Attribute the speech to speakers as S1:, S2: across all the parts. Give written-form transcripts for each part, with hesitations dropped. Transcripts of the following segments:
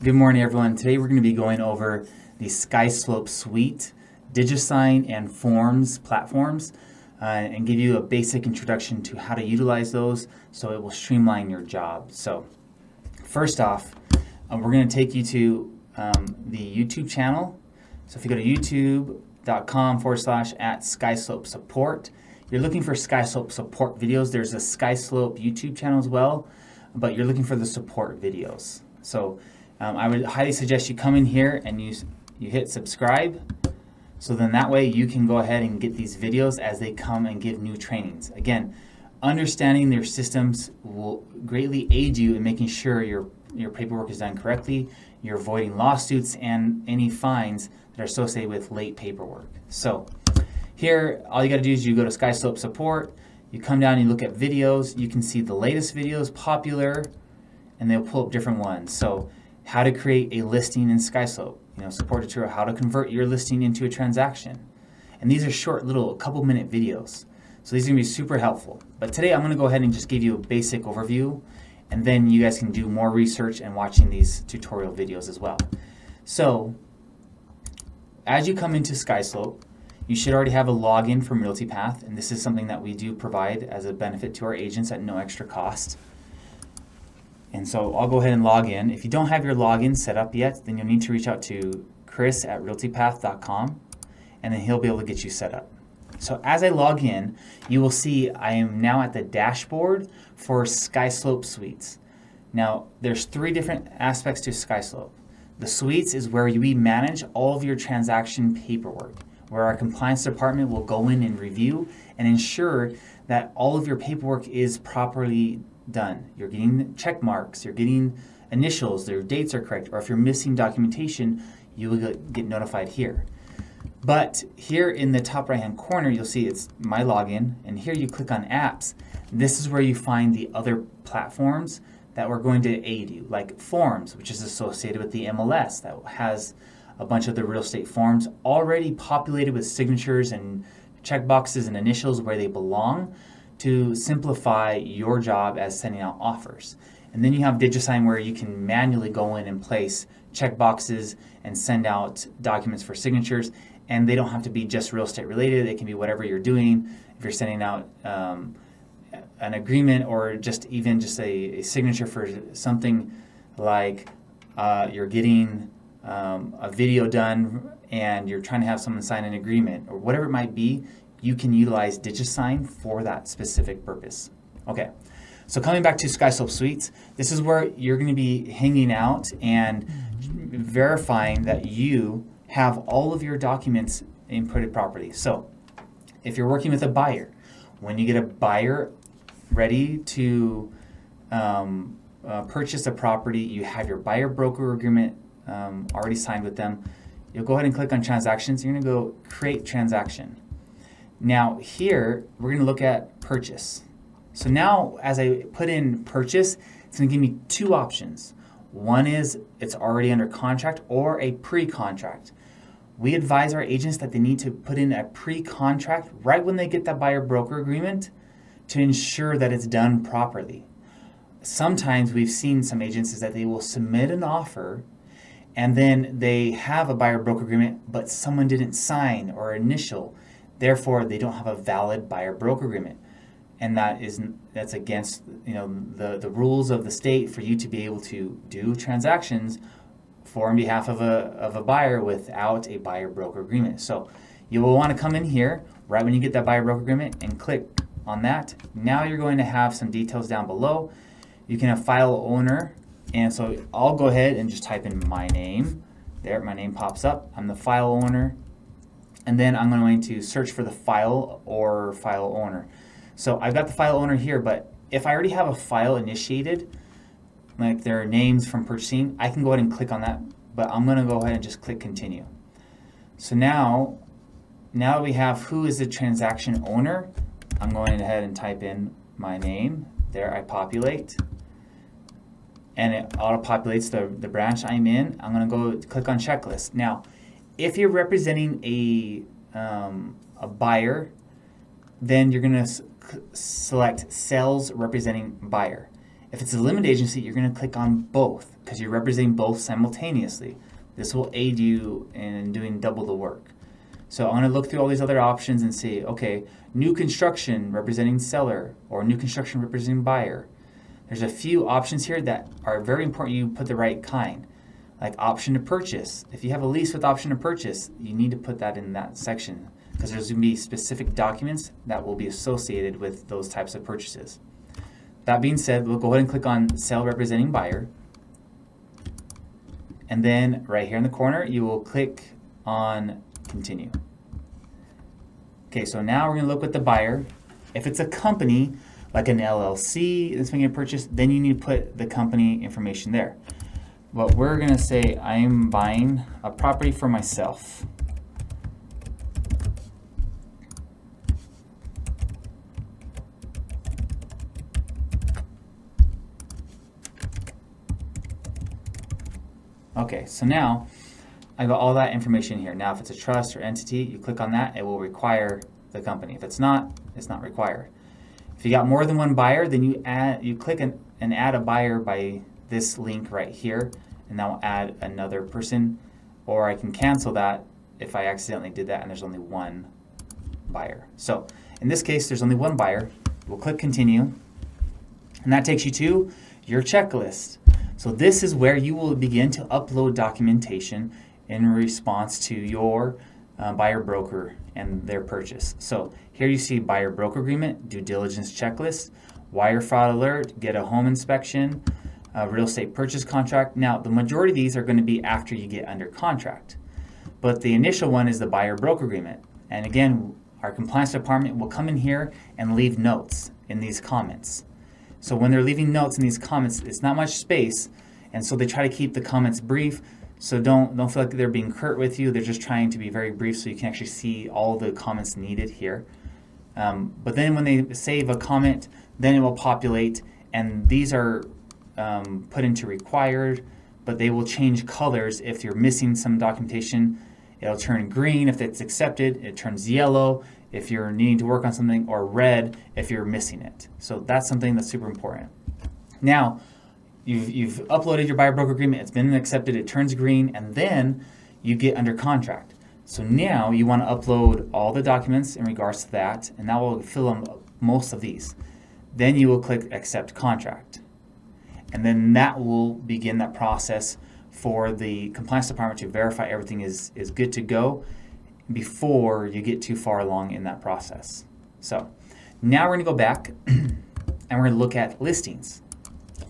S1: Good morning, everyone. Today we're going to be going over the Skyslope suite, DigiSign and Forms platforms, and give you a basic introduction to how to utilize those so it will streamline your job. So first off, we're going to take you to the YouTube channel. So if you go to youtube.com/@Skyslope support, you're looking for Skyslope support videos. There's a Skyslope YouTube channel as well, but you're looking for the support videos. So I would highly suggest you come in here and you hit subscribe, so then that way you can go ahead and get these videos as they come and give new trainings. Again, understanding their systems will greatly aid you in making sure your paperwork is done correctly, you're avoiding lawsuits and any fines that are associated with late paperwork. So here, all you got to do is you go to Skyslope support, you come down and you look at videos, you can see the latest videos, popular, and they'll pull up different ones. So how to create a listing in Skyslope, support tutorial, how to convert your listing into a transaction. And these are short little couple-minute videos. So these are going to be super helpful. But today I'm going to go ahead and just give you a basic overview, and then you guys can do more research and watching these tutorial videos as well. So as you come into Skyslope, you should already have a login from RealtyPath, and this is something that we do provide as a benefit to our agents at no extra cost. And so I'll go ahead and log in. If you don't have your login set up yet, then you'll need to reach out to Chris@realtypath.com, and then he'll be able to get you set up. So as I log in, you will see I am now at the dashboard for Skyslope Suites. Now, there's 3 different aspects to Skyslope. The Suites is where we manage all of your transaction paperwork, where our compliance department will go in and review and ensure that all of your paperwork is properly done. You're getting check marks, you're getting initials, their dates are correct, or if you're missing documentation, you will get notified here. But here in the top right hand corner, you'll see it's my login, and here you click on apps. This is where you find the other platforms that we're going to aid you, like Forms, which is associated with the MLS that has a bunch of the real estate forms already populated with signatures and check boxes and initials where they belong, to simplify your job as sending out offers. And then you have DigiSign, where you can manually go in and place check boxes and send out documents for signatures, and they don't have to be just real estate related. It can be whatever you're doing. If you're sending out an agreement, or just a signature for something like you're getting a video done and you're trying to have someone sign an agreement, or whatever it might be, you can utilize DigiSign for that specific purpose. Okay, so coming back to Skyslope Suites, this is where you're going to be hanging out and verifying that you have all of your documents inputted properly. So if you're working with a buyer, when you get a buyer ready to purchase a property, you have your buyer broker agreement already signed with them, you'll go ahead and click on transactions. You're going to go create transaction. Now here, we're going to look at purchase. So now as I put in purchase, it's going to give me 2 options. One is it's already under contract, or a pre-contract. We advise our agents that they need to put in a pre-contract right when they get that buyer broker agreement to ensure that it's done properly. Sometimes we've seen some agents is that they will submit an offer and then they have a buyer broker agreement, but someone didn't sign or initial. Therefore, they don't have a valid buyer broker agreement, and that's against the rules of the state for you to be able to do transactions for on behalf of a buyer without a buyer broker agreement. So you will want to come in here right when you get that buyer broker agreement and click on that. Now you're going to have some details down below. You can have file owner, and so I'll go ahead and just type in my name. There, my name pops up. I'm the file owner. And then I'm going to search for the file or file owner. So I've got the file owner here, but if I already have a file initiated, like their names from purchasing, I can go ahead and click on that, but I'm going to go ahead and just click continue. So now we have who is the transaction owner. I'm going ahead and type in my name. There, I populate, and it auto-populates the branch I'm in. I'm going to go click on checklist. Now, if you're representing a buyer, then you're going to select sales representing buyer. If it's a limited agency, you're going to click on both. because you're representing both simultaneously. This will aid you in doing double the work. So I'm going to look through all these other options and see, okay, new construction representing seller or new construction representing buyer. There's a few options here that are very important you put the right kind, like option to purchase. If you have a lease with option to purchase, you need to put that in that section because there's going to be specific documents that will be associated with those types of purchases. That being said, we'll go ahead and click on Sell Representing Buyer. And then right here in the corner, you will click on Continue. Okay, so now we're going to look with the buyer. If it's a company, like an LLC that's making a purchase, then you need to put the company information there. But we're going to say I am buying a property for myself. Okay, so now I got all that information here. Now if it's a trust or entity, you click on that, it will require the company. If it's not, it's not required. If you got more than one buyer, then you click and add a buyer by this link right here, and that will add another person. Or I can cancel that if I accidentally did that and there's only one buyer. So in this case, there's only one buyer. We'll click Continue, and that takes you to your checklist. So this is where you will begin to upload documentation in response to your buyer broker and their purchase. So here you see buyer broker agreement, due diligence checklist, wire fraud alert, get a home inspection, real estate purchase contract. Now the majority of these are going to be after you get under contract, but the initial one is the buyer broker agreement. And again, our compliance department will come in here and leave notes in these comments. So when they're leaving notes in these comments, it's not much space, and so they try to keep the comments brief. So don't feel like they're being curt with you. They're just trying to be very brief so you can actually see all the comments needed here. But then when they save a comment, then it will populate, and these are put into required, but they will change colors if you're missing some documentation. It'll turn green if it's accepted, it turns yellow if you're needing to work on something, or red if you're missing it. So that's something that's super important. Now, you've uploaded your buyer broker agreement, it's been accepted, it turns green, and then you get under contract. So now you want to upload all the documents in regards to that, and that will fill in most of these. Then you will click Accept Contract. And then that will begin that process for the compliance department to verify everything is good to go before you get too far along in that process. So now we're going to go back and we're going to look at listings.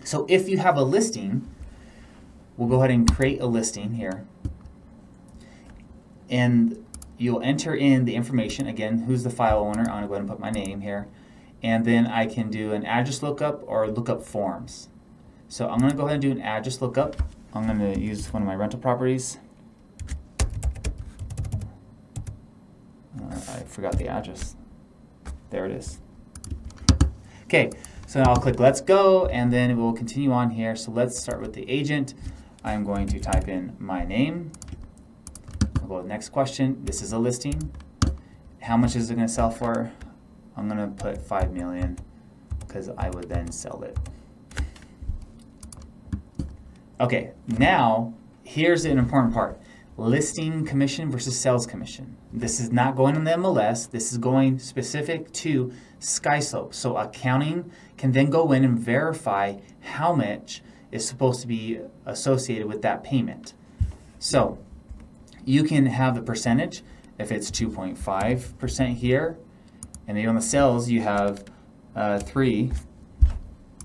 S1: So if you have a listing, we'll go ahead and create a listing here. And you'll enter in the information. Again, who's the file owner? I'm going to go ahead and put my name here. And then I can do an address lookup or lookup forms. So I'm going to go ahead and do an address lookup. I'm going to use one of my rental properties. I forgot the address. There it is. Okay, so now I'll click Let's Go, and then we'll continue on here. So let's start with the agent. I'm going to type in my name. I'll go to the next question. This is a listing. How much is it going to sell for? I'm going to put $5 million because I would then sell it. Okay, now here's an important part. Listing commission versus sales commission. This is not going on the MLS. This is going specific to Skyslope. So accounting can then go in and verify how much is supposed to be associated with that payment. So you can have the percentage. If it's 2.5% here, and maybe on the sales you have 3,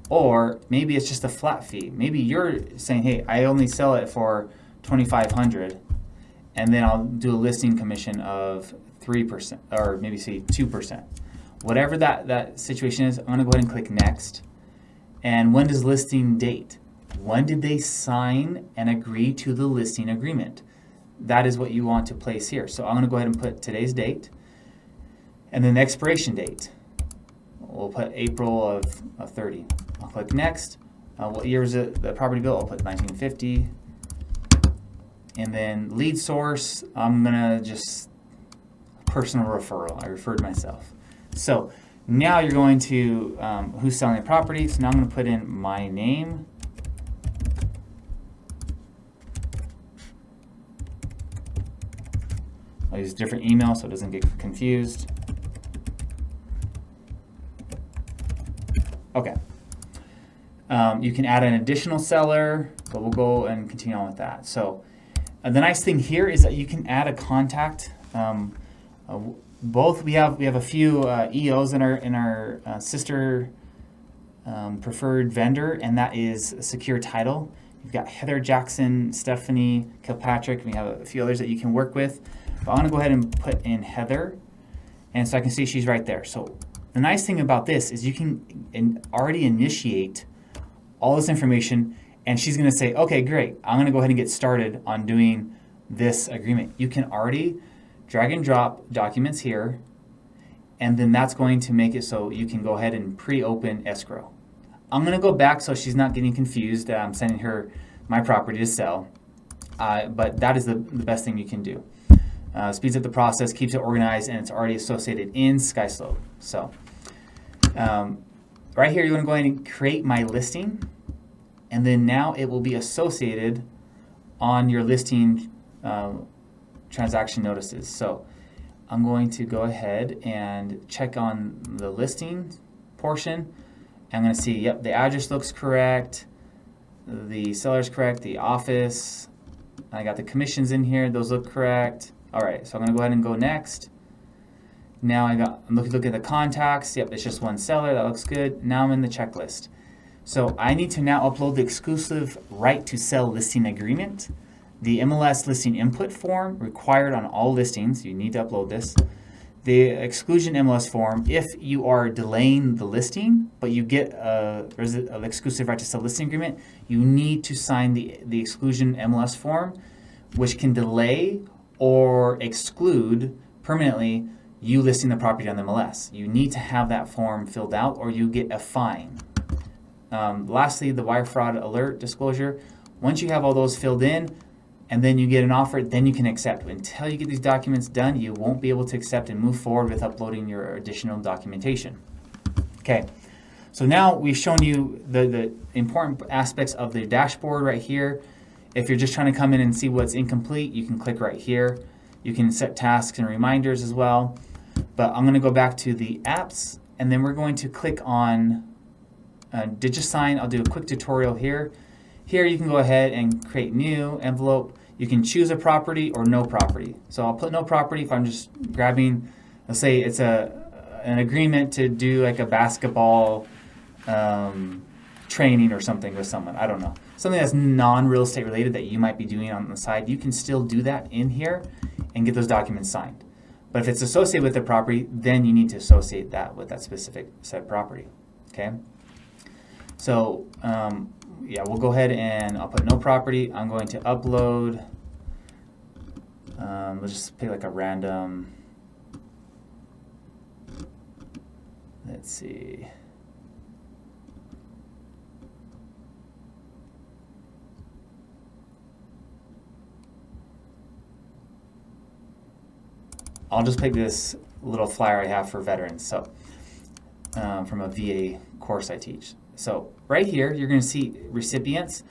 S1: or maybe it's just a flat fee. Maybe you're saying, hey, I only sell it for $2,500, and then I'll do a listing commission of 3%, or maybe say 2%. Whatever that situation is, I'm going to go ahead and click Next. And when does listing date? When did they sign and agree to the listing agreement? That is what you want to place here. So I'm going to go ahead and put today's date, and then the expiration date. We'll put April of 30. I'll click Next. What year is it? The property built? I'll put 1950. And then lead source, I'm gonna just personal referral. I referred myself. So now you're going to who's selling the property. So now I'm gonna put in my name. use a different email so it doesn't get confused. Okay. You can add an additional seller, but we'll go and continue on with that. So the nice thing here is that you can add a contact. We have a few EOs in our sister preferred vendor, and that is Secure Title. You've got Heather Jackson, Stephanie Kilpatrick. We have a few others that you can work with. But I'm going to go ahead and put in Heather, and so I can see she's right there. So the nice thing about this is you can already initiate all this information, and she's going to say, okay, great, I'm going to go ahead and get started on doing this agreement. You can already drag and drop documents here, and then that's going to make it so you can go ahead and pre-open escrow. I'm going to go back so she's not getting confused. I'm sending her my property to sell, but that is the best thing you can do. Speeds up the process, keeps it organized, and it's already associated in Skyslope. So right here, you're going to go ahead and create my listing, and then now it will be associated on your listing transaction notices. So I'm going to go ahead and check on the listing portion. I'm going to see, yep, the address looks correct, the seller's correct, the office, I got the commissions in here, those look correct. All right, so I'm going to go ahead and go next. Now I'm looking at the contacts. Yep, it's just one seller. That looks good. Now I'm in the checklist. So I need to now upload the exclusive right to sell listing agreement, the MLS listing input form required on all listings. You need to upload this. The exclusion MLS form, if you are delaying the listing, but you get there's an exclusive right to sell listing agreement, you need to sign the exclusion MLS form, which can delay or exclude permanently you listing the property on the MLS. You need to have that form filled out or you get a fine. Lastly, the wire fraud alert disclosure. Once you have all those filled in and then you get an offer, then you can accept. Until you get these documents done, you won't be able to accept and move forward with uploading your additional documentation. Okay, so now we've shown you the important aspects of the dashboard right here. If you're just trying to come in and see what's incomplete, you can click right here. You can set tasks and reminders as well. But I'm going to go back to the apps, and then we're going to click on DigiSign. I'll do a quick tutorial here. Here you can go ahead and create new envelope. You can choose a property or no property. So I'll put no property if I'm just grabbing, let's say it's an agreement to do like a basketball training or something with someone. I don't know. Something that's non-real estate related that you might be doing on the side. You can still do that in here and get those documents signed. But if it's associated with the property, then you need to associate that with that specific set of property. Okay? So yeah, we'll go ahead and I'll put no property. I'm going to upload, let's just pick like a random, let's see. I'll just pick this little flyer I have for veterans, so from a VA course I teach. So right here, you're going to see recipients.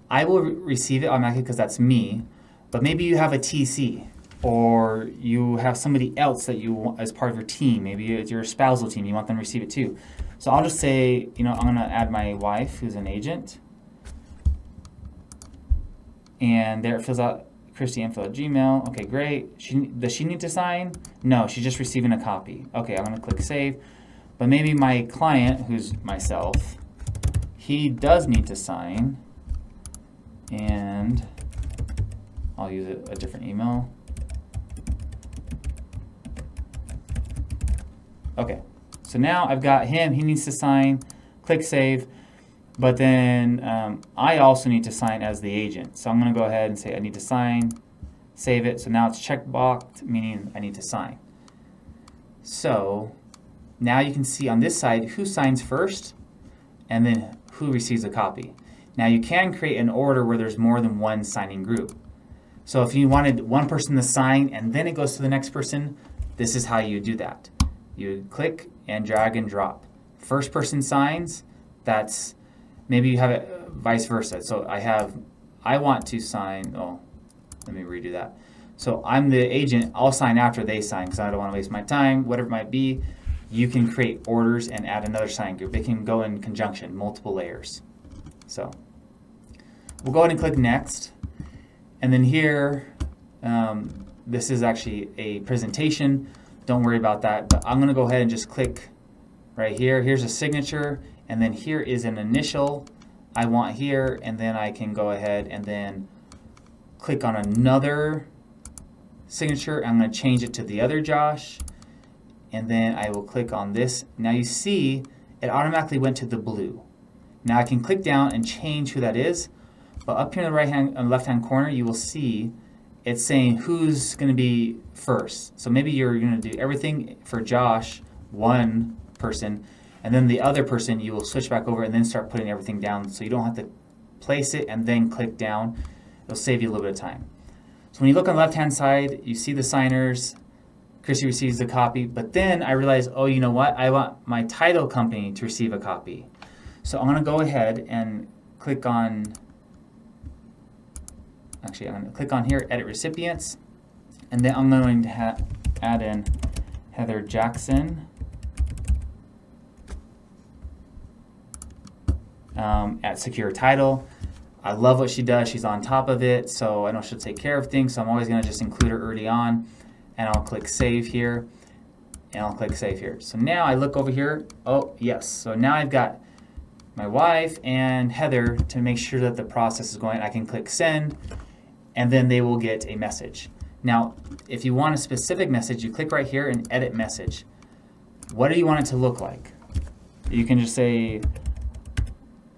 S1: I will receive it automatically because that's me, but maybe you have a TC or you have somebody else that you want as part of your team. Maybe it's your spousal team. You want them to receive it too. So I'll just say, you know, I'm going to add my wife who's an agent. And there it fills out ChristyInfo@gmail. Okay, great. Does she need to sign? No, she's just receiving a copy. Okay, I'm going to click save. But maybe my client, who's myself, he does need to sign, and I'll use a different email. Okay, so now I've got him, he needs to sign, click save, but then I also need to sign as the agent. So I'm going to go ahead and say I need to sign, save it. So now it's checkboxed, meaning I need to sign. So now you can see on this side who signs first and then who receives a copy. Now you can create an order where there's more than one signing group. So if you wanted one person to sign and then it goes to the next person, this is how you do that. You click and drag and drop. First person signs, that's, maybe you have it vice versa. So I want to sign, oh, let me redo that. So I'm the agent. I'll sign after they sign because I don't want to waste my time, whatever it might be. You can create orders and add another sign group. They can go in conjunction, multiple layers. So we'll go ahead and click next. And then here, this is actually a presentation. Don't worry about that. But I'm going to go ahead and just click right here. Here's a signature. And then here is an initial I want here. And then I can go ahead and then click on another signature. I'm going to change it to the other Josh. And then I will click on this. Now you see it automatically went to the blue. Now I can click down and change who that is. But up here in the left-hand corner, you will see it's saying who's going to be first. So maybe you're going to do everything for Josh, one person, and then the other person you will switch back over and then start putting everything down so you don't have to place it and then click down. It'll save you a little bit of time. So when you look on the left-hand side, you see the signers. Chrissy receives the copy, but then I realized, oh, you know what? I want my title company to receive a copy. So I'm going to go ahead and click on, actually I'm going to click on here, edit recipients, and then I'm going to add in Heather Jackson at Secure Title. I love what she does. She's on top of it, so I know she'll take care of things, so I'm always going to just include her early on. And I'll click Save here, and I'll click Save here. So now I look over here. Oh, yes. So now I've got my wife and Heather to make sure that the process is going. I can click Send, and then they will get a message. Now, if you want a specific message, you click right here and Edit Message. What do you want it to look like? You can just say,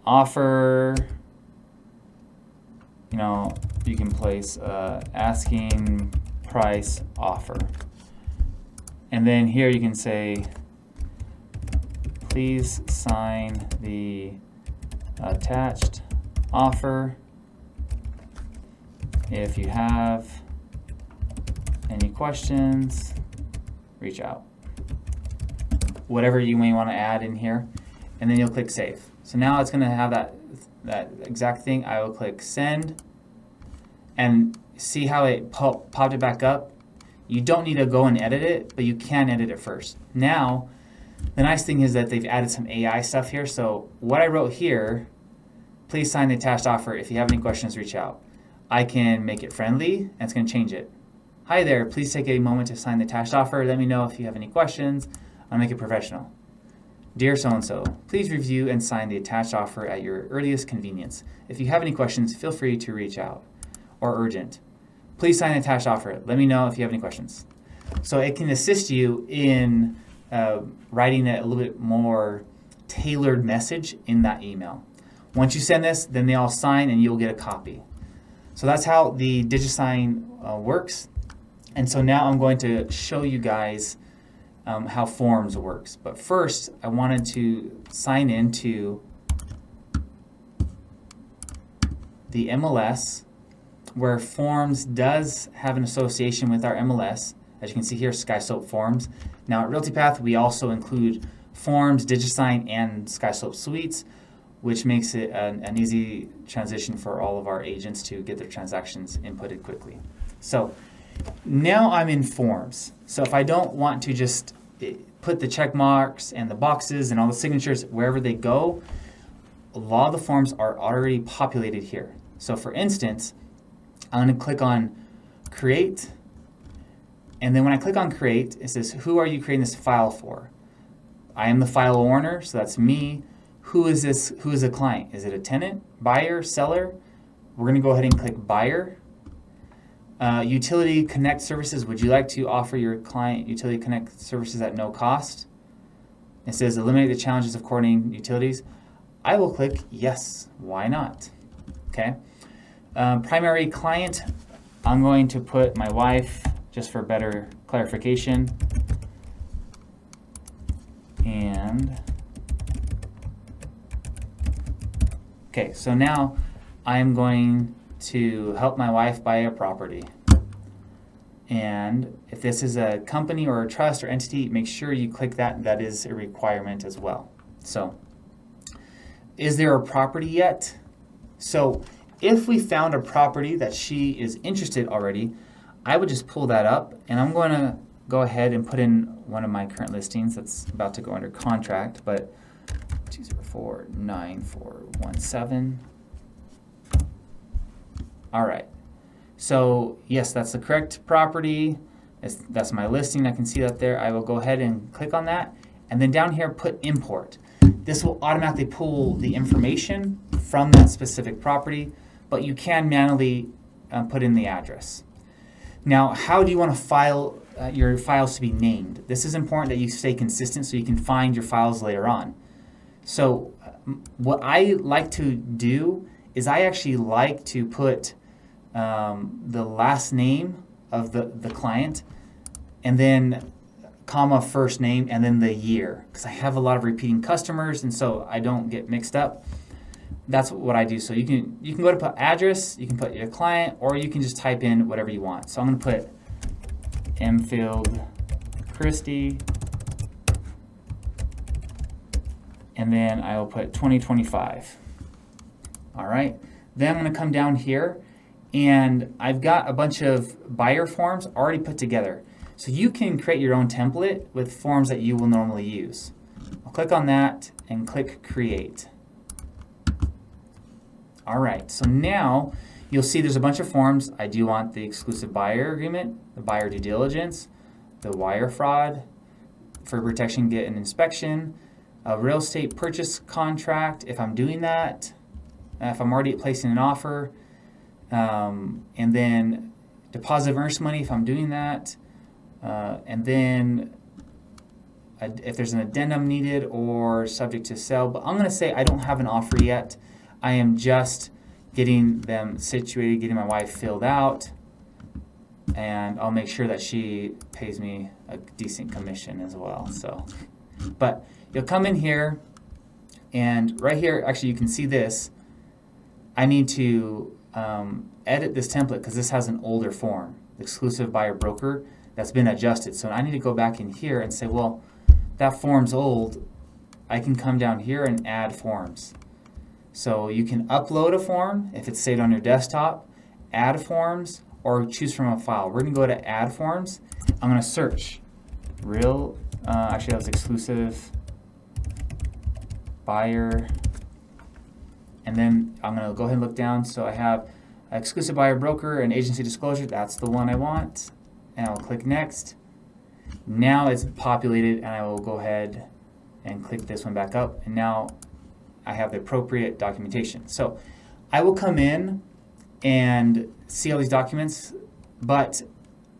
S1: offer, you know, you can place asking price offer. And then here you can say, please sign the attached offer. If you have any questions, reach out. Whatever you may want to add in here, and then you'll click Save. So now it's going to have that exact thing. I will click Send, and see how it popped it back up? You don't need to go and edit it, but you can edit it first. Now, the nice thing is that they've added some AI stuff here. So what I wrote here, please sign the attached offer. If you have any questions, reach out. I can make it friendly, and it's going to change it. Hi there, please take a moment to sign the attached offer. Let me know if you have any questions. I'll make it professional. Dear so-and-so, please review and sign the attached offer at your earliest convenience. If you have any questions, feel free to reach out. Or urgent. Please sign the attached offer. Let me know if you have any questions. So it can assist you in writing a little bit more tailored message in that email. Once you send this, then they all sign and you'll get a copy. So that's how the DigiSign works. And so now I'm going to show you guys how Forms works. But first, I wanted to sign into the MLS, where Forms does have an association with our MLS. As you can see here, Skyslope Forms. Now at RealtyPath, we also include Forms, DigiSign, and Skyslope Suites, which makes it an easy transition for all of our agents to get their transactions inputted quickly. So now I'm in Forms. So if I don't want to just put the check marks and the boxes and all the signatures wherever they go, a lot of the forms are already populated here. So for instance, I'm going to click on Create, and then when I click on Create, it says, who are you creating this file for? I am the file owner, so that's me. Who is this? Who is the client? Is it a tenant, buyer, seller? We're going to go ahead and click Buyer. Utility Connect services. Would you like to offer your client Utility Connect services at no cost? It says, eliminate the challenges of coordinating utilities. I will click Yes. Why not? Okay. Primary client, I'm going to put my wife just for better clarification. And okay, so now I'm going to help my wife buy a property. And if this is a company or a trust or entity, make sure you click that. That is a requirement as well. So, is there a property yet? So, if we found a property that she is interested already, I would just pull that up, and I'm going to go ahead and put in one of my current listings that's about to go under contract, but 2049417. All right. So yes, that's the correct property. That's my listing. I can see that there. I will go ahead and click on that, and then down here put import. This will automatically pull the information from that specific property, but you can manually put in the address. Now, how do you want to file your files to be named? This is important that you stay consistent so you can find your files later on. So what I like to do is I actually like to put the last name of the client, and then comma first name, and then the year, because I have a lot of repeating customers, and so I don't get mixed up. That's what I do. So you can go to put address, you can put your client, or you can just type in whatever you want. So I'm going to put Mfield Christie, and then I will put 2025. All right. Then I'm going to come down here, and I've got a bunch of buyer forms already put together. So you can create your own template with forms that you will normally use. I'll click on that and click Create. All right, so now you'll see there's a bunch of forms. I do want the exclusive buyer agreement, the buyer due diligence, the wire fraud, for protection, get an inspection, a real estate purchase contract, if I'm doing that, if I'm already placing an offer, and then deposit of earnest money if I'm doing that, and then if there's an addendum needed or subject to sale. But I'm going to say I don't have an offer yet. I am just getting them situated, getting my wife filled out, and I'll make sure that she pays me a decent commission as well. So, but you'll come in here, and right here, actually you can see this. I need to edit this template because this has an older form, exclusive buyer broker, that's been adjusted. So I need to go back in here and say, well, that form's old. I can come down here and add forms. So you can upload a form if it's saved on your desktop, add forms, or choose from a file. We're going to go to add forms. I'm going to search actually that was exclusive buyer, and then I'm going to go ahead and look down. So I have exclusive buyer broker and agency disclosure. That's the one I want, and I'll click next. Now it's populated, and I will go ahead and click this one back up, and now I have the appropriate documentation. So I will come in and see all these documents, but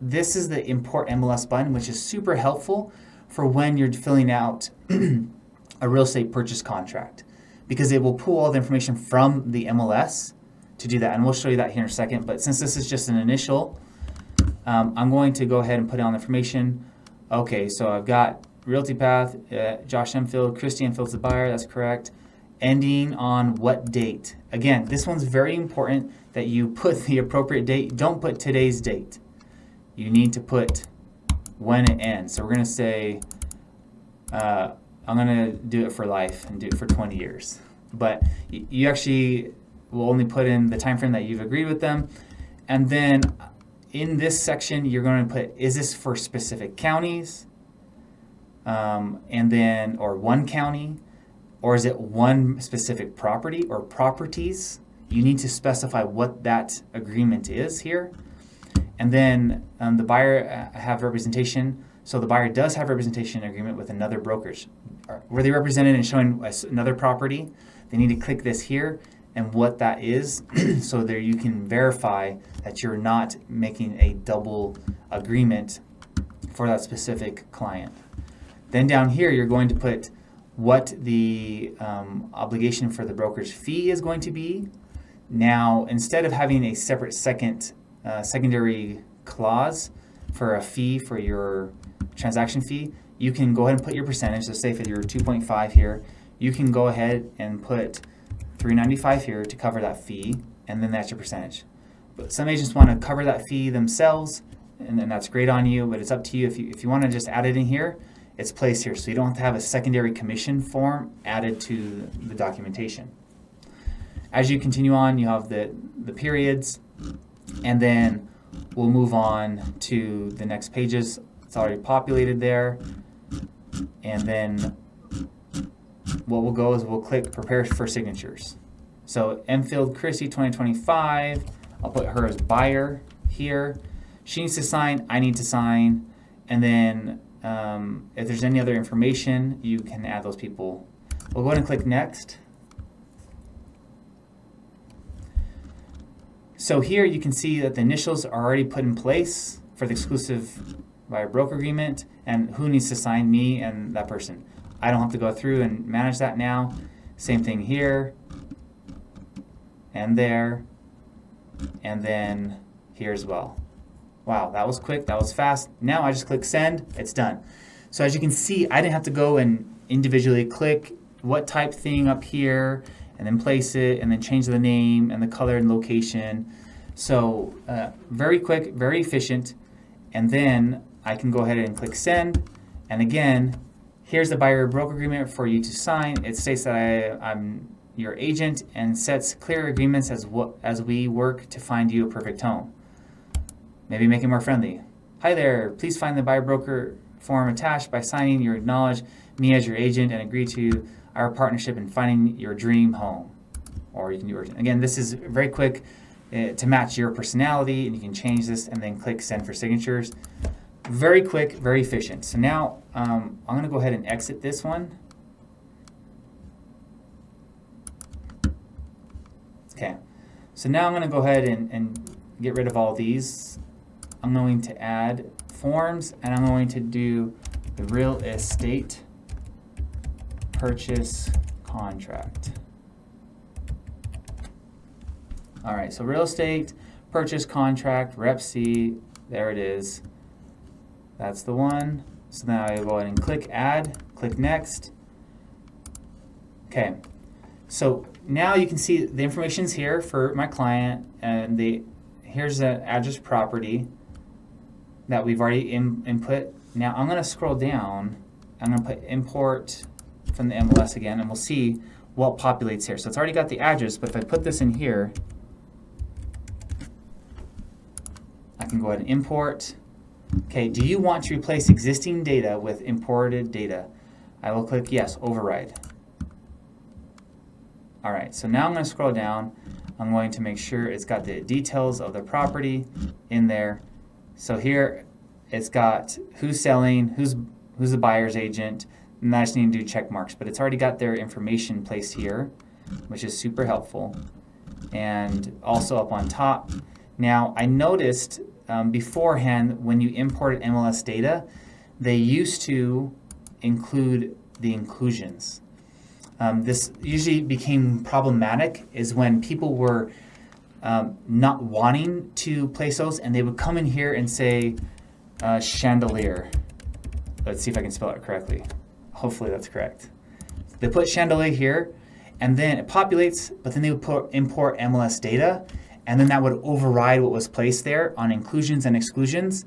S1: this is the import MLS button, which is super helpful for when you're filling out a real estate purchase contract, because it will pull all the information from the MLS to do that. And we'll show you that here in a second. But since this is just an initial, I'm going to go ahead and put down the information. Okay, so I've got Realty Path, Josh Mfield, Christy Mfield's the buyer, that's correct. Ending on what date? Again, this one's very important that you put the appropriate date. Don't put today's date. You need to put when it ends. So we're going to say, I'm going to do it for life and do it for 20 years. But you actually will only put in the time frame that you've agreed with them. And then in this section, you're going to put, is this for specific counties? And then, or one county? Or is it one specific property or properties? You need to specify what that agreement is here. And then the buyer have representation. So the buyer does have representation agreement with another brokerage. Were they represented and showing another property? They need to click this here and what that is, so there you can verify that you're not making a double agreement for that specific client. Then down here, you're going to put what the obligation for the broker's fee is going to be. Now, instead of having a separate secondary clause for a fee for your transaction fee, you can go ahead and put your percentage. So say if you're 2.5 here, you can go ahead and put $395 here to cover that fee, and then that's your percentage. But some agents want to cover that fee themselves, and then that's great on you, but it's up to you. If you want to just add it in here, it's placed here, so you don't have to have a secondary commission form added to the documentation. As you continue on, you have the periods, and then we'll move on to the next pages. It's already populated there. And then what we'll go is we'll click prepare for signatures. So Enfield Chrissy 2025, I'll put her as buyer here. She needs to sign, I need to sign, and then if there's any other information, you can add those people. We'll go ahead and click next. So here you can see that the initials are already put in place for the exclusive buyer broker agreement, and who needs to sign, me and that person. I don't have to go through and manage that now. Same thing here, and there, and then here as well. Wow, that was quick, that was fast. Now I just click send, it's done. So as you can see, I didn't have to go and individually click what type thing up here, and then place it, and then change the name and the color and location. So very quick, very efficient. And then I can go ahead and click send. And again, here's the buyer broker agreement for you to sign. It states that I'm your agent and sets clear agreements as we work to find you a perfect home. Maybe make it more friendly. Hi there, please find the buyer broker form attached. By signing, you acknowledge me as your agent and agree to our partnership in finding your dream home. Or you can do it again. This is very quick to match your personality, and you can change this and then click send for signatures. Very quick, very efficient. So now I'm going to go ahead and exit this one. Okay, so now I'm going to go ahead and get rid of all these. I'm going to add forms, and I'm going to do the real estate purchase contract. All right, so real estate purchase contract, Rep C, there it is. That's the one. So now I go ahead and click add, click next. Okay, so now you can see the information's here for my client, and here's the address property that we've already input. Now I'm going to scroll down. I'm going to put import from the MLS again, and we'll see what populates here. So it's already got the address, but if I put this in here, I can go ahead and import. Okay, do you want to replace existing data with imported data? I will click yes, override. All right, so now I'm going to scroll down. I'm going to make sure it's got the details of the property in there. So here it's got who's selling, who's the buyer's agent, and I just need to do check marks, but it's already got their information placed here, which is super helpful. And also up on top. Now I noticed beforehand when you imported MLS data, they used to include the inclusions. This usually became problematic is when people were not wanting to place those, and they would come in here and say chandelier. Let's see if I can spell it correctly. Hopefully that's correct. They put chandelier here, and then it populates, but then they would import MLS data, and then that would override what was placed there on inclusions and exclusions,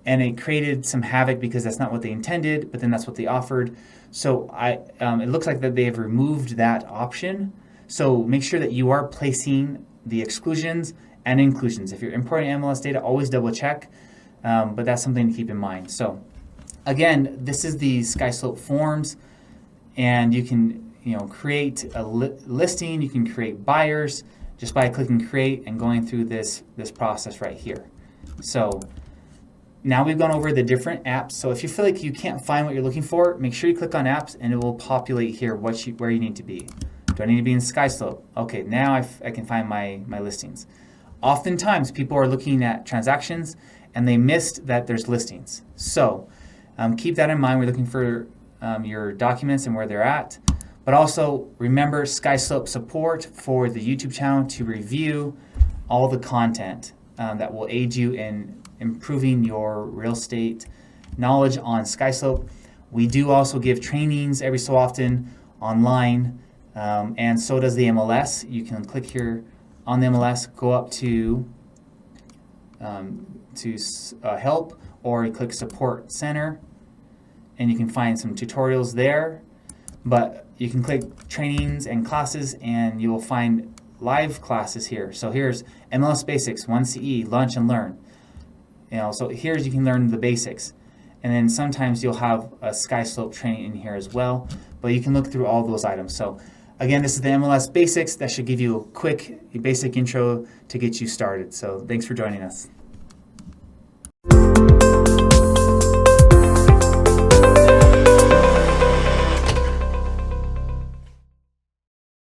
S1: and it created some havoc because that's not what they intended, but then that's what they offered. So it looks like that they have removed that option. So make sure that you are placing the exclusions and inclusions. If you're importing MLS data, always double check, but that's something to keep in mind. So again, this is the Skyslope forms, and you can create a listing, you can create buyers just by clicking create and going through this process right here. So now we've gone over the different apps. So if you feel like you can't find what you're looking for, make sure you click on apps, and it will populate here where you need to be. Do I need to be in Skyslope? Okay, now I can find my listings. Oftentimes people are looking at transactions and they missed that there's listings. So keep that in mind. We're looking for your documents and where they're at. But also remember Skyslope support for the YouTube channel to review all the content that will aid you in improving your real estate knowledge on Skyslope. We do also give trainings every so often online, and so does the MLS. You can click here on the MLS, go up to help, or you click support center, and you can find some tutorials there. But you can click trainings and classes, and you will find live classes here. So here's MLS Basics, 1CE, Lunch and Learn. So here's you can learn the basics. And then sometimes you'll have a Skyslope training in here as well, but you can look through all those items. So again, this is the MLS Basics. That should give you a quick basic intro to get you started. So thanks for joining us.